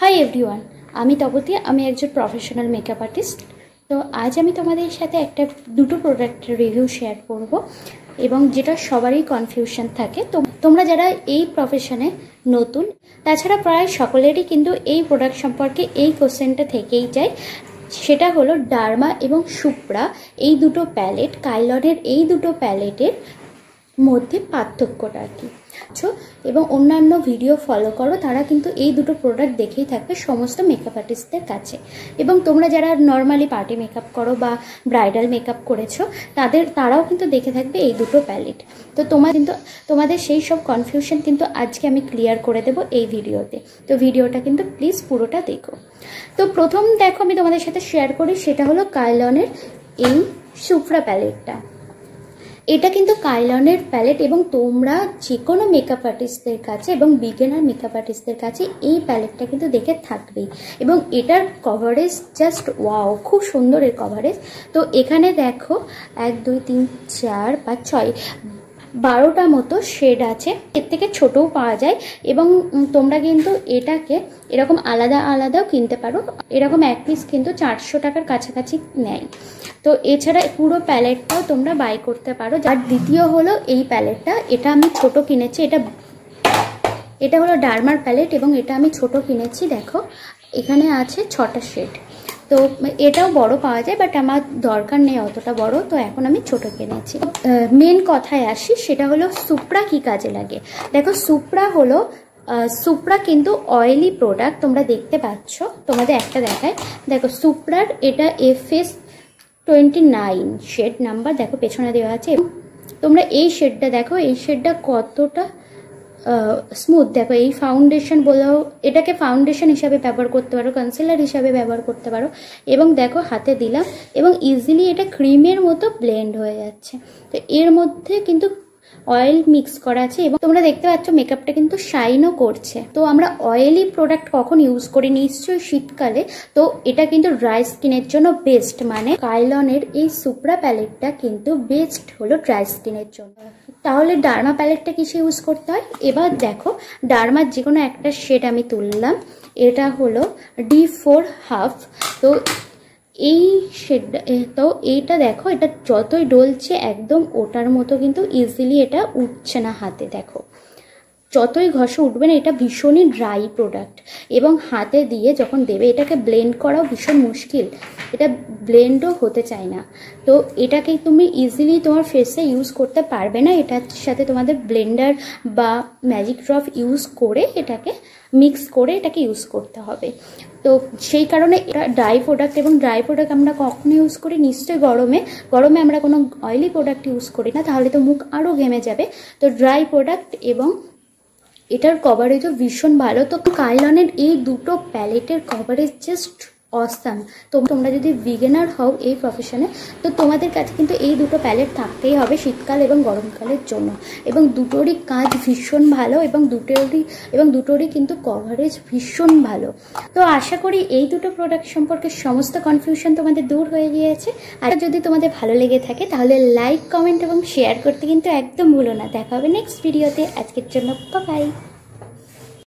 Hi everyone, আমি তপতি। আমি একজন প্রফেশনাল মেকআপ আর্টিস্ট। তো আজ আমি তোমাদের সাথে দুটো প্রোডাক্টের রিভিউ শেয়ার করব, এবং যেটা সবারই কনফিউশন থাকে। তো তোমরা যারা এই প্রফেশনে নতুন, তাছাড়া প্রায় সকলেরই কিন্তু এই প্রোডাক্ট সম্পর্কে এই কোশ্চেনটা থেকেই যায়, সেটা হলো ডার্মা এবং সুপ্রা এই দুটো প্যালেট, কাইলনের এই দুটো প্যালেটের মধ্যে পার্থক্যটা কি। এবং অন্যান্য ভিডিও ফলো করো, তারা কিন্তু এই দুটো প্রোডাক্ট দেখেই থাকবে সমস্ত মেকআপ আর্টিস্টদের কাছে। এবং তোমরা যারা নর্মালি পার্টি মেকআপ করো বা ব্রাইডাল মেকআপ করেছো, তারাও কিন্তু দেখে থাকবে এই দুটো প্যালেট। তো তোমাদের সেই সব কনফিউশন কিন্তু আজকে আমি ক্লিয়ার করে দেবো এই ভিডিওতে। তো ভিডিওটা কিন্তু প্লিজ পুরোটা দেখো। তো প্রথম দেখো আমি তোমাদের সাথে শেয়ার করি, সেটা হলো কাইলনের এই সুপ্রা প্যালেটটা। এটা কিন্তু কাইলনের প্যালেট, এবং তোমরা যে কোনো মেকআপ আর্টিস্টদের কাছে এবং বিগিনার মেকআপ আর্টিস্টদের কাছে এই প্যালেটটা কিন্তু দেখে থাকবেই। এবং এটার কভারেজ জাস্ট ওয়াও, খুব সুন্দর এর কভারেজ। তো এখানে দেখো 1 2 3 4 5 6 12টা মতো শেড আছে। এর থেকে ছোটও পাওয়া যায়, এবং তোমরা কিন্তু এটাকে এরকম আলাদা আলাদাও কিনতে পারো। এরকম এক পিস কিন্তু 400 টাকার কাছাকাছি নেয়। তো এছাড়া পুরো প্যালেটটাও তোমরা বাই করতে পারো। আর দ্বিতীয় হলো এই প্যালেটটা, এটা আমি ছোট কিনেছি। এটা হলো ডার্মার প্যালেট, এবং এটা আমি ছোট কিনেছি। দেখো এখানে আছে 6টা শেড। তো এটাও বড় পাওয়া যায়, বাট আমার দরকার নেই অতটা বড়, তো এখন আমি ছোট কিনেছি। মেন কথায় আসি, সেটা হলো সুপ্রা কি কাজে লাগে। দেখো সুপ্রা কিন্তু অয়েলি প্রোডাক্ট, তোমরা দেখতে পাচ্ছ। তোমাদের একটা দেখায়, দেখো সুপ্রার এটা FS 29 শেড নাম্বার, দেখো পেছনে দেওয়া আছে। তোমরা এই শেডটা দেখো, এই শেডটা কতটা স্মুথ। দেখো এই ফাউন্ডেশন বলেও, এটাকে ফাউন্ডেশন হিসাবে ব্যবহার করতে পারো, কনসিলার হিসাবে ব্যবহার করতে পারো। এবং দেখো হাতে দিলাম, এবং ইজিলি এটা ক্রিমের মতো ব্লেন্ড হয়ে যাচ্ছে। তো এর মধ্যে কিন্তু অয়েল মিক্স করা আছে, এবং তোমরা দেখতে পাচ্ছ মেকআপটা কিন্তু শাইনও করছে। তো আমরা অয়েলি প্রোডাক্ট কখন ইউজ করি, নিশ্চয়ই শীতকালে। তো এটা কিন্তু ড্রাই স্কিনের জন্য বেস্ট, মানে কাইলনের এই সুপ্রা প্যালেটটা কিন্তু বেস্ট হলো ড্রাই স্কিনের জন্য। তাহলে ডার্মা প্যালেটটা কিসে ইউজ করতে হয়। এবার দেখো ডার্মার যে কোনো একটা শেড আমি তুললাম, এটা হলো D4 1/2। তো এই শেডটা, তো এইটা দেখো, এটা যতই ডলছে একদম ওটার মতো কিন্তু ইজিলি এটা উঠছে না হাতে। দেখো যতই ঘষে উঠবে না, এটা ভীষণই ড্রাই প্রোডাক্ট, এবং হাতে দিয়ে যখন দেবে এটাকে ব্লেন্ড করাও ভীষণ মুশকিল, এটা ব্লেন্ডও হতে চায় না। তো এটাকে তুমি ইজিলি তোমার ফেসে ইউজ করতে পারবে না। এটার সাথে তোমাদের ব্লেন্ডার বা ম্যাজিক ড্রপ ইউজ করে এটাকে মিক্স করে এটাকে ইউজ করতে হবে। তো সেই কারণে এটা ড্রাই প্রোডাক্ট, এবং ড্রাই প্রোডাক্ট আমরা কখনো ইউজ করি, নিশ্চয়ই গরমে আমরা কোনো অয়েলি প্রোডাক্ট ইউজ করি না, তাহলে তো মুখ আরও ঘেমে যাবে। তো ড্রাই প্রোডাক্ট, এবং এটার কভারেজও ভীষণ ভালো। তো কাইলনের এই দুটো প্যালেটের কভারেজ জাস্ট অসাম। তো তোমরা যদি বিগিনার হও এই প্রফেশনে, তো তোমাদের কাছে কিন্তু এই দুটো প্যালেট থাকতেই হবে শীতকাল এবং গরমকালের জন্য। এবং দুটোরই কাজ ভীষণ ভালো, এবং দুটোরই কিন্তু কভারেজ ভীষণ ভালো। তো আশা করি এই দুটো প্রোডাক্ট সম্পর্কে সমস্ত কনফিউশন তোমাদের দূর হয়ে গিয়েছে। আর যদি তোমাদের ভালো লেগে থাকে, তাহলে লাইক, কমেন্ট এবং শেয়ার করতে কিন্তু একদম ভুলো না। দেখা হবে নেক্সট ভিডিওতে। আজকের জন্য বাই।